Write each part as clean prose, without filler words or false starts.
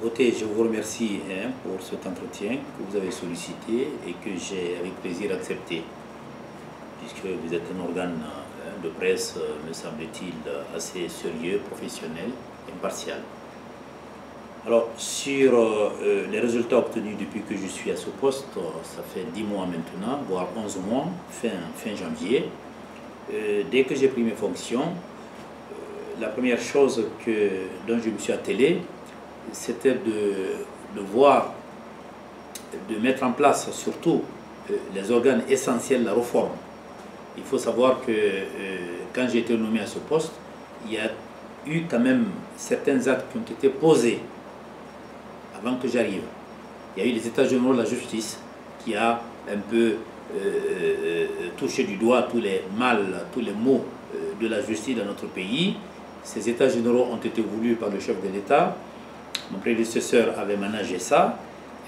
Écoutez, je vous remercie pour cet entretien que vous avez sollicité et que j'ai avec plaisir accepté, puisque vous êtes un organe de presse, me semble-t-il, assez sérieux, professionnel, impartial. Alors, sur les résultats obtenus depuis que je suis à ce poste, ça fait 10 mois maintenant, voire 11 mois, fin janvier. Dès que j'ai pris mes fonctions, la première chose dont je me suis attelé, c'était de voir, de mettre en place surtout les organes essentiels de la réforme. Il faut savoir que quand j'ai été nommé à ce poste, il y a eu quand même certains actes qui ont été posés avant que j'arrive. Il y a eu les états généraux de la justice qui a un peu touché du doigt tous les maux de la justice dans notre pays. Ces états généraux ont été voulus par le chef de l'État. Mon prédécesseur avait managé ça.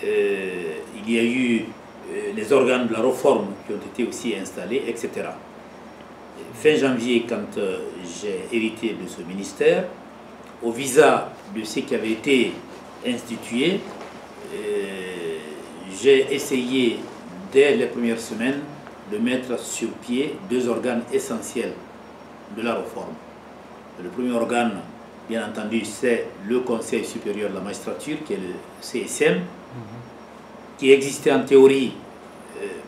Il y a eu les organes de la réforme qui ont été aussi installés, etc. Fin janvier, quand j'ai hérité de ce ministère, au visa de ce qui avait été institué, j'ai essayé dès les premières semaines de mettre sur pied 2 organes essentiels de la réforme. Le premier organe, bien entendu, c'est le Conseil supérieur de la magistrature, qui est le CSM, qui existait en théorie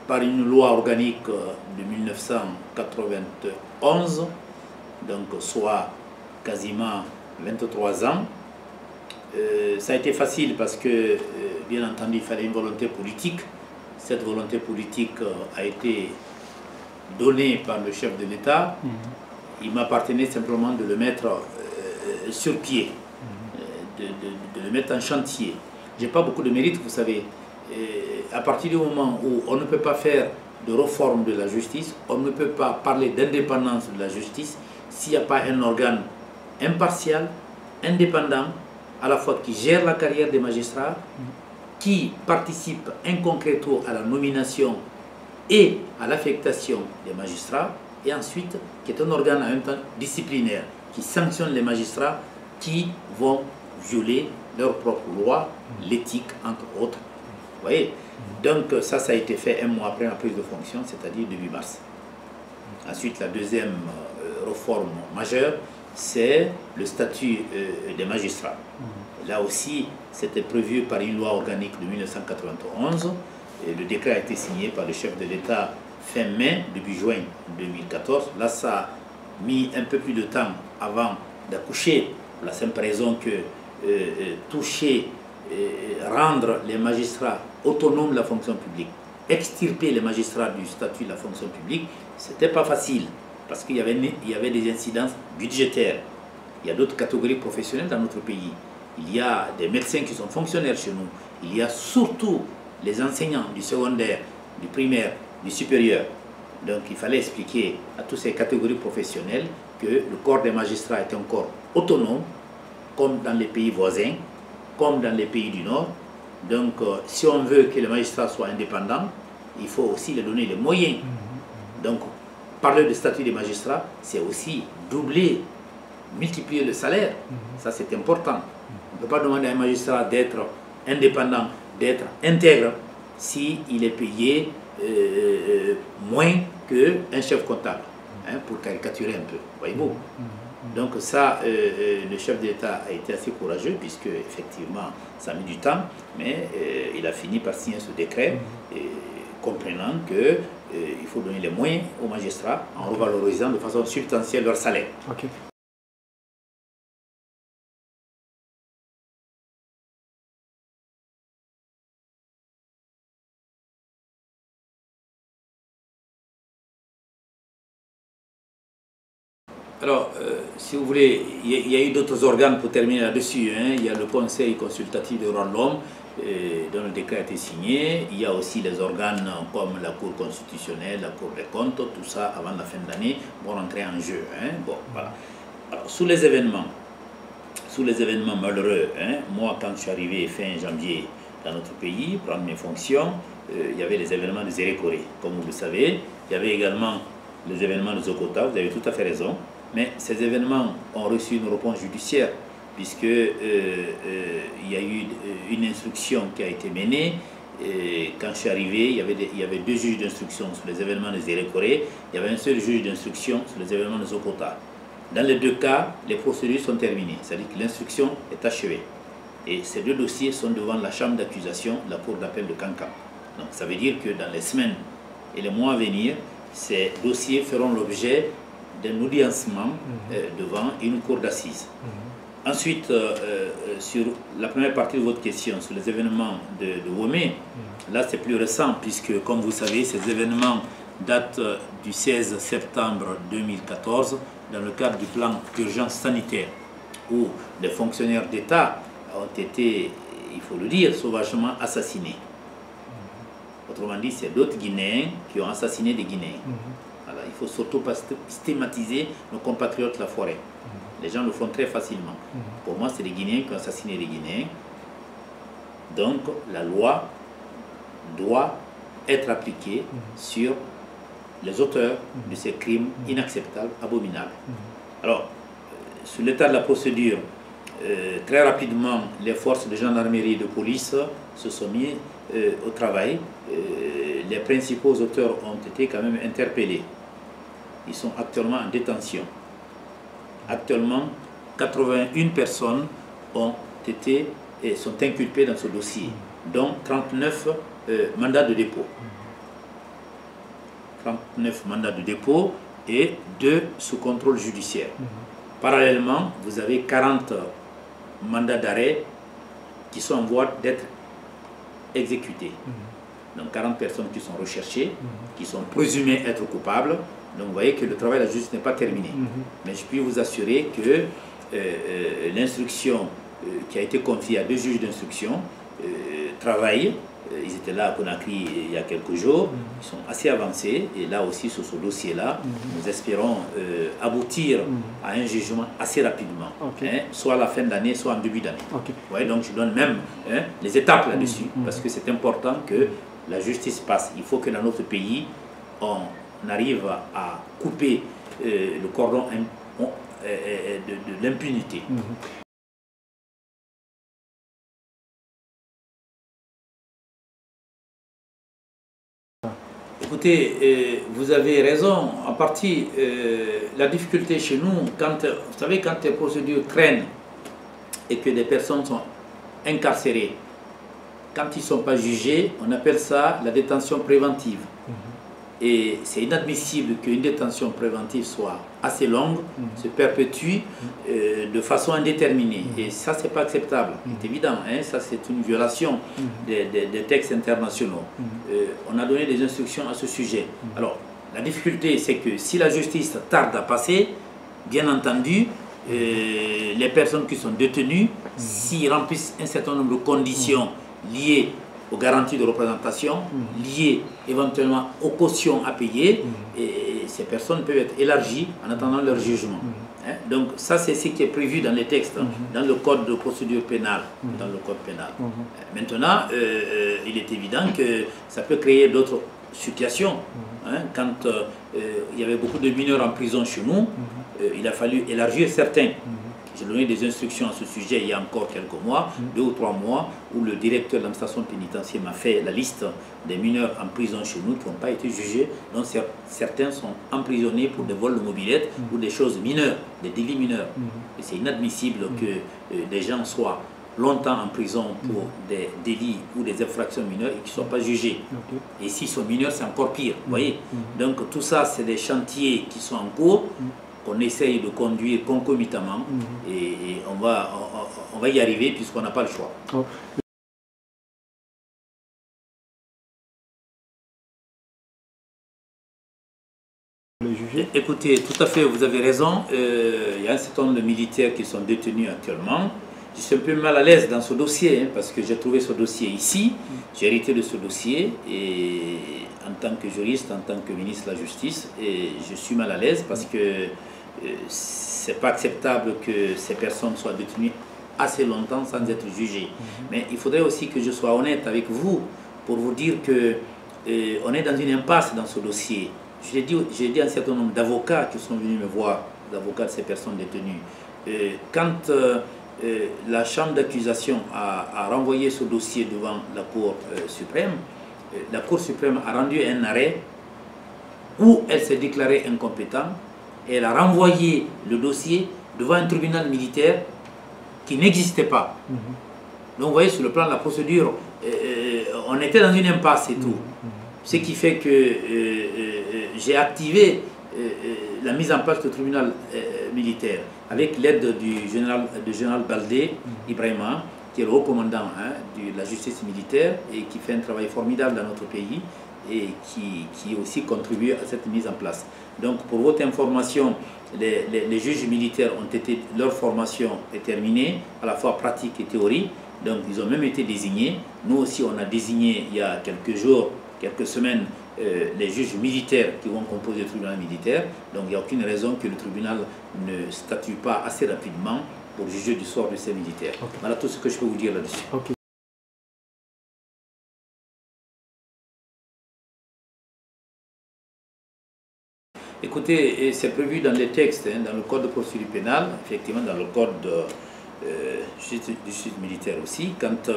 par une loi organique de 1991, donc soit quasiment 23 ans. Ça a été facile parce que, bien entendu, il fallait une volonté politique. Cette volonté politique a été donnée par le chef de l'État. Il m'appartenait simplement de le mettre sur pied, de le mettre en chantier. Je n'ai pas beaucoup de mérite, vous savez. À partir du moment où on ne peut pas faire de réforme de la justice, on ne peut pas parler d'indépendance de la justice s'il n'y a pas un organe impartial, indépendant, à la fois qui gère la carrière des magistrats, qui participe in concreto à la nomination et à l'affectation des magistrats, et ensuite qui est un organe en même temps disciplinaire, qui sanctionne les magistrats qui vont violer leurs propres lois, l'éthique entre autres. Vous voyez? Donc ça a été fait 1 mois après ma prise de fonction, c'est-à-dire début mars. Ensuite, la deuxième réforme majeure, c'est le statut des magistrats. Là aussi, c'était prévu par une loi organique de 1991. Et le décret a été signé par le chef de l'État fin mai, début juin 2014. Là, ça a mis un peu plus de temps avant d'accoucher, pour la simple raison que rendre les magistrats autonomes de la fonction publique, extirper les magistrats du statut de la fonction publique, c'était pas facile, parce qu'il y avait des incidences budgétaires. Il y a d'autres catégories professionnelles dans notre pays. Il y a des médecins qui sont fonctionnaires chez nous. Il y a surtout les enseignants du secondaire, du primaire, du supérieur. Donc il fallait expliquer à toutes ces catégories professionnelles que le corps des magistrats est un corps autonome, comme dans les pays voisins, comme dans les pays du Nord. Donc si on veut que les magistrats soient indépendants, il faut aussi leur donner les moyens. Donc parler de statut des magistrats, c'est aussi doubler, multiplier le salaire. Ça c'est important. On ne peut pas demander à un magistrat d'être indépendant, d'être intègre, s'il est payé moins qu'un chef comptable, pour caricaturer un peu, voyez-vous. Donc ça, le chef de l'État a été assez courageux, puisque effectivement ça a mis du temps, mais il a fini par signer ce décret, comprenant qu'il faut donner les moyens aux magistrats en revalorisant de façon substantielle leur salaire. Alors, si vous voulez, il y a eu d'autres organes pour terminer là-dessus. Il y a le Conseil consultatif des droits de l'homme, dont le décret a été signé. Il y a aussi les organes comme la Cour constitutionnelle, la Cour des comptes, tout ça avant la fin de l'année vont rentrer en jeu. Bon, voilà. Alors, sous les événements malheureux, moi quand je suis arrivé fin janvier dans notre pays, prendre mes fonctions, il y avait les événements de Zérékoré, comme vous le savez. Il y avait également les événements de Zokota, vous avez tout à fait raison. Mais ces événements ont reçu une réponse judiciaire puisque il y a eu une instruction qui a été menée. Et quand je suis arrivé, il y avait deux juges d'instruction sur les événements de Zérekoré, il y avait un seul juge d'instruction sur les événements de Zokota. Dans les deux cas, les procédures sont terminées, c'est-à-dire que l'instruction est achevée. Et ces deux dossiers sont devant la chambre d'accusation de la cour d'appel de Kankan. Donc ça veut dire que dans les semaines et les mois à venir, ces dossiers feront l'objet d'un audiencement devant une cour d'assises. Ensuite, sur la première partie de votre question, sur les événements de Womé, là c'est plus récent, puisque comme vous savez, ces événements datent du 16 septembre 2014, dans le cadre du plan d'urgence sanitaire, où des fonctionnaires d'État ont été, il faut le dire, sauvagement assassinés. Autrement dit, c'est d'autres Guinéens qui ont assassiné des Guinéens. Voilà, il faut surtout pas stigmatiser nos compatriotes de la forêt. Les gens le font très facilement. Pour moi, c'est les Guinéens qui ont assassiné les Guinéens. Donc, la loi doit être appliquée sur les auteurs de ces crimes inacceptables, abominables. Alors, sur l'état de la procédure, très rapidement, les forces de gendarmerie et de police se sont mis au travail. Les principaux auteurs ont été quand même interpellés. Ils sont actuellement en détention. Actuellement, 81 personnes ont été et sont inculpées dans ce dossier, dont 39 mandats de dépôt. 39 mandats de dépôt et 2 sous contrôle judiciaire. Parallèlement, vous avez 40 mandats d'arrêt qui sont en voie d'être exécutés. Donc 40 personnes qui sont recherchées, qui sont présumées être coupables. Donc vous voyez que le travail de la justice n'est pas terminé. Mais je puis vous assurer que l'instruction qui a été confiée à 2 juges d'instruction travaille. Ils étaient là à Conakry il y a quelques jours. Ils sont assez avancés. Et là aussi, sur ce dossier-là, nous espérons aboutir à un jugement assez rapidement. Soit à la fin d'année, soit en début d'année. Ouais, donc je donne même les étapes là-dessus. Parce que c'est important que la justice passe. Il faut que dans notre pays, on arrive à couper le cordon de l'impunité. Écoutez, vous avez raison, en partie, la difficulté chez nous, vous savez, quand les procédures traînent et que des personnes sont incarcérées, quand ils ne sont pas jugés, on appelle ça la détention préventive. Et c'est inadmissible qu'une détention préventive soit assez longue, se perpétue de façon indéterminée. Et ça, c'est pas acceptable. C'est évident, hein? Ça, c'est une violation des textes internationaux. On a donné des instructions à ce sujet. Alors, la difficulté, c'est que si la justice tarde à passer, bien entendu, les personnes qui sont détenues, s'ils remplissent un certain nombre de conditions liées aux garanties de représentation, liées éventuellement aux cautions à payer, et ces personnes peuvent être élargies en attendant leur jugement. Donc ça, c'est ce qui est prévu dans les textes, dans le code de procédure pénale. Dans le code pénal. Maintenant, il est évident que ça peut créer d'autres situations. Quand il y avait beaucoup de mineurs en prison chez nous, il a fallu élargir certains. J'ai donné des instructions à ce sujet il y a encore quelques mois, 2 ou 3 mois, où le directeur de l'administration pénitentiaire m'a fait la liste des mineurs en prison chez nous qui n'ont pas été jugés, dont certains sont emprisonnés pour des vols de mobylettes ou des choses mineures, des délits mineurs. Et c'est inadmissible que des gens soient longtemps en prison pour des délits ou des infractions mineures et qui ne soient pas jugés. Et s'ils sont mineurs, c'est encore pire. Vous voyez. Donc tout ça, c'est des chantiers qui sont en cours, qu'on essaye de conduire concomitamment, et on va y arriver puisqu'on n'a pas le choix. Écoutez, tout à fait, vous avez raison. Il y a un certain nombre de militaires qui sont détenus actuellement. Je suis un peu mal à l'aise dans ce dossier, parce que j'ai trouvé ce dossier ici, j'ai hérité de ce dossier, et en tant que juriste, en tant que ministre de la Justice, et je suis mal à l'aise parce que c'est pas acceptable que ces personnes soient détenues assez longtemps sans être jugées. Mais il faudrait aussi que je sois honnête avec vous pour vous dire que on est dans une impasse dans ce dossier. J'ai dit à un certain nombre d'avocats qui sont venus me voir, d'avocats de ces personnes détenues, quand la chambre d'accusation a renvoyé ce dossier devant la Cour suprême. La Cour suprême a rendu un arrêt où elle s'est déclarée incompétente et elle a renvoyé le dossier devant un tribunal militaire qui n'existait pas. Donc vous voyez, sur le plan de la procédure, on était dans une impasse et tout. Ce qui fait que j'ai activé la mise en place du tribunal militaire avec l'aide du général Baldé Ibrahima, qui est le haut commandant de la justice militaire et qui fait un travail formidable dans notre pays et qui aussi contribue à cette mise en place. Donc pour votre information, les juges militaires leur formation est terminée, à la fois pratique et théorie, donc ils ont même été désignés. Nous aussi on a désigné il y a quelques jours, quelques semaines, les juges militaires qui vont composer le tribunal militaire. Donc il n'y a aucune raison que le tribunal ne statue pas assez rapidement pour juger du sort de ces militaires. Okay. Voilà tout ce que je peux vous dire là-dessus. Okay. Écoutez, c'est prévu dans les textes, dans le code de procédure pénale, effectivement dans le code du justice militaire aussi, quand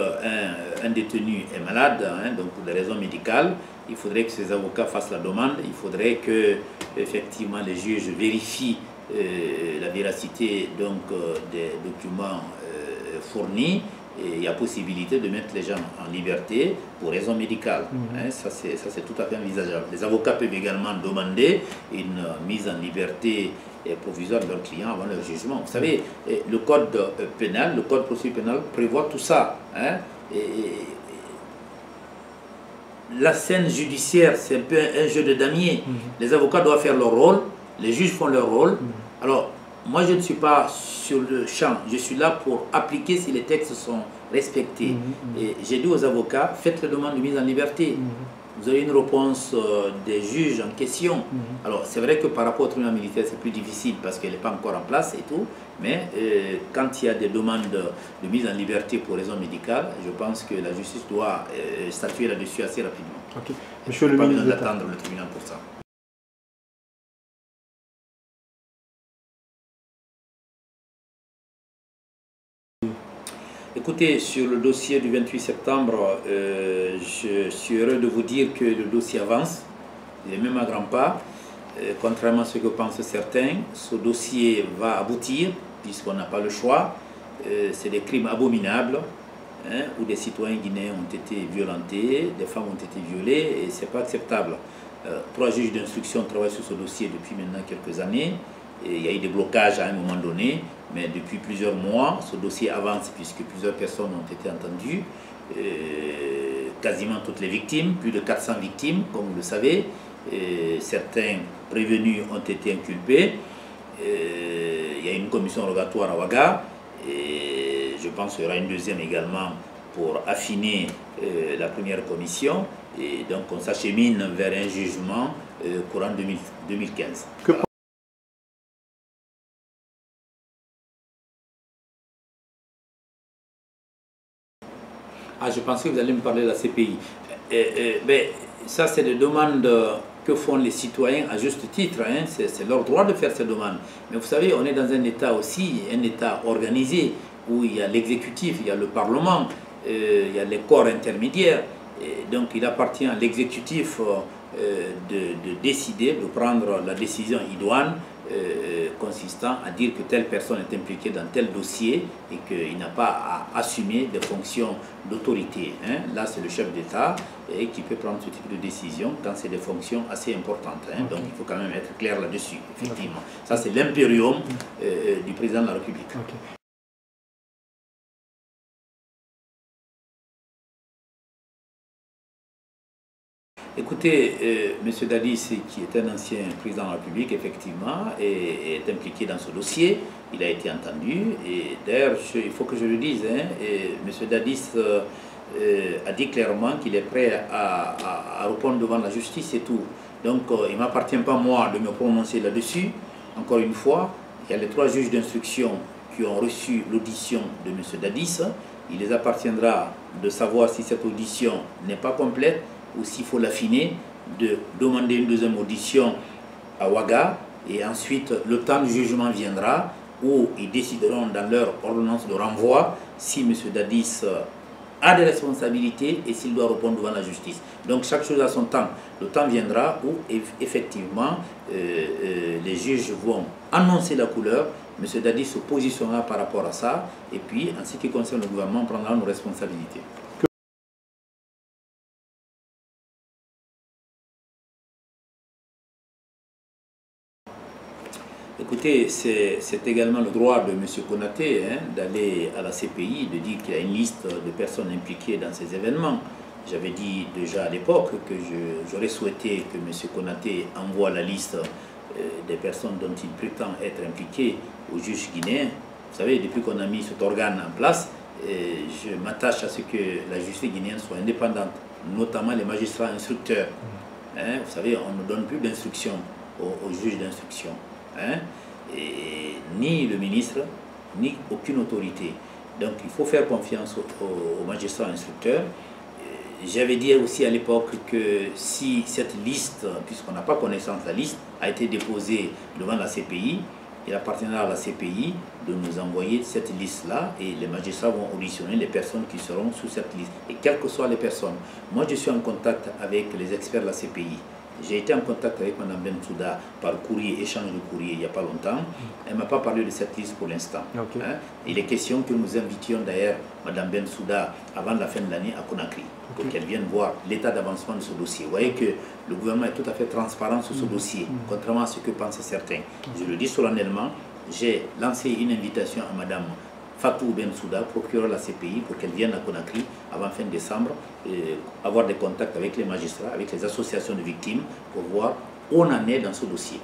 un détenu est malade, donc pour des raisons médicales, il faudrait que ses avocats fassent la demande, il faudrait que effectivement les juges vérifient la véracité donc, des documents fournis, et il y a possibilité de mettre les gens en liberté pour raison médicale. Ça c'est tout à fait envisageable. Les avocats peuvent également demander une mise en liberté provisoire de leurs clients avant leur jugement. Vous savez, le code pénal, le code procédure pénale prévoit tout ça. La scène judiciaire, c'est un peu un jeu de damier. Les avocats doivent faire leur rôle, les juges font leur rôle. Alors, moi, je ne suis pas sur le champ, je suis là pour appliquer si les textes sont respectés. Et j'ai dit aux avocats, faites la demande de mise en liberté. Vous avez une réponse des juges en question. Alors, c'est vrai que par rapport au tribunal militaire, c'est plus difficile parce qu'elle n'est pas encore en place et tout. Mais quand il y a des demandes de mise en liberté pour raison médicale, je pense que la justice doit statuer là-dessus assez rapidement. Okay. Monsieur le ministre d'État. D'attendre le tribunal pour ça. Écoutez, sur le dossier du 28 septembre, je suis heureux de vous dire que le dossier avance, il est même à grands pas. Contrairement à ce que pensent certains, ce dossier va aboutir, puisqu'on n'a pas le choix. C'est des crimes abominables, où des citoyens guinéens ont été violentés, des femmes ont été violées, et ce n'est pas acceptable. 3 juges d'instruction travaillent sur ce dossier depuis maintenant quelques années. Et il y a eu des blocages à un moment donné, mais depuis plusieurs mois, ce dossier avance puisque plusieurs personnes ont été entendues, quasiment toutes les victimes, plus de 400 victimes, comme vous le savez. Certains prévenus ont été inculpés. Il y a une commission rogatoire à Ouaga, et je pense qu'il y aura une deuxième également pour affiner la première commission. Et donc on s'achemine vers un jugement courant 2015. Voilà. Ah, je pensais que vous allez me parler de la CPI. Ça, c'est des demandes que font les citoyens à juste titre. C'est leur droit de faire ces demandes. Mais vous savez, on est dans un État aussi, un État organisé, où il y a l'exécutif, il y a le Parlement, il y a les corps intermédiaires. Et donc, il appartient à l'exécutif de décider, de prendre la décision idoine consistant à dire que telle personne est impliquée dans tel dossier et qu'il n'a pas à assumer des fonctions d'autorité. Là, c'est le chef d'État qui peut prendre ce type de décision quand c'est des fonctions assez importantes. Donc, il faut quand même être clair là-dessus, effectivement. Ça, c'est l'impérium du président de la République. Écoutez, M. Dadis, qui est un ancien président de la République, effectivement, est impliqué dans ce dossier. Il a été entendu. Et d'ailleurs, il faut que je le dise, M. Dadis a dit clairement qu'il est prêt à répondre devant la justice et tout. Donc, il ne m'appartient pas, moi, de me prononcer là-dessus. Encore une fois, il y a les 3 juges d'instruction qui ont reçu l'audition de M. Dadis. Il les appartiendra de savoir si cette audition n'est pas complète ou s'il faut l'affiner, de demander une deuxième audition à Ouaga, et ensuite le temps du jugement viendra, où ils décideront dans leur ordonnance de renvoi si M. Dadis a des responsabilités et s'il doit répondre devant la justice. Donc chaque chose a son temps. Le temps viendra où effectivement les juges vont annoncer la couleur. M. Dadis se positionnera par rapport à ça et puis en ce qui concerne le gouvernement, on prendra nos responsabilités. Écoutez, c'est également le droit de M. Konaté d'aller à la CPI, de dire qu'il y a une liste de personnes impliquées dans ces événements. J'avais dit déjà à l'époque que j'aurais souhaité que M. Konaté envoie la liste des personnes dont il prétend être impliqué au juge guinéen. Vous savez, depuis qu'on a mis cet organe en place, je m'attache à ce que la justice guinéenne soit indépendante, notamment les magistrats instructeurs. Vous savez, on ne donne plus d'instructions aux juges d'instruction. Et ni le ministre, ni aucune autorité. Donc il faut faire confiance aux magistrats instructeurs. J'avais dit aussi à l'époque que si cette liste, puisqu'on n'a pas connaissance de la liste, a été déposée devant la CPI, il appartiendra à la CPI de nous envoyer cette liste-là et les magistrats vont auditionner les personnes qui seront sous cette liste. Et quelles que soient les personnes, moi je suis en contact avec les experts de la CPI. J'ai été en contact avec Mme Bensouda par courrier, échange de courrier il n'y a pas longtemps. Elle ne m'a pas parlé de cette liste pour l'instant. Okay. Il est question que nous invitions d'ailleurs Mme Bensouda avant la fin de l'année à Conakry pour qu'elle vienne voir l'état d'avancement de ce dossier. Vous voyez que le gouvernement est tout à fait transparent sur ce dossier, contrairement à ce que pensent certains. Je le dis solennellement, j'ai lancé une invitation à Mme Fatou Bensouda, procureure de la CPI, pour qu'elle vienne à Conakry avant fin décembre, avoir des contacts avec les magistrats, avec les associations de victimes, pour voir où on en est dans ce dossier.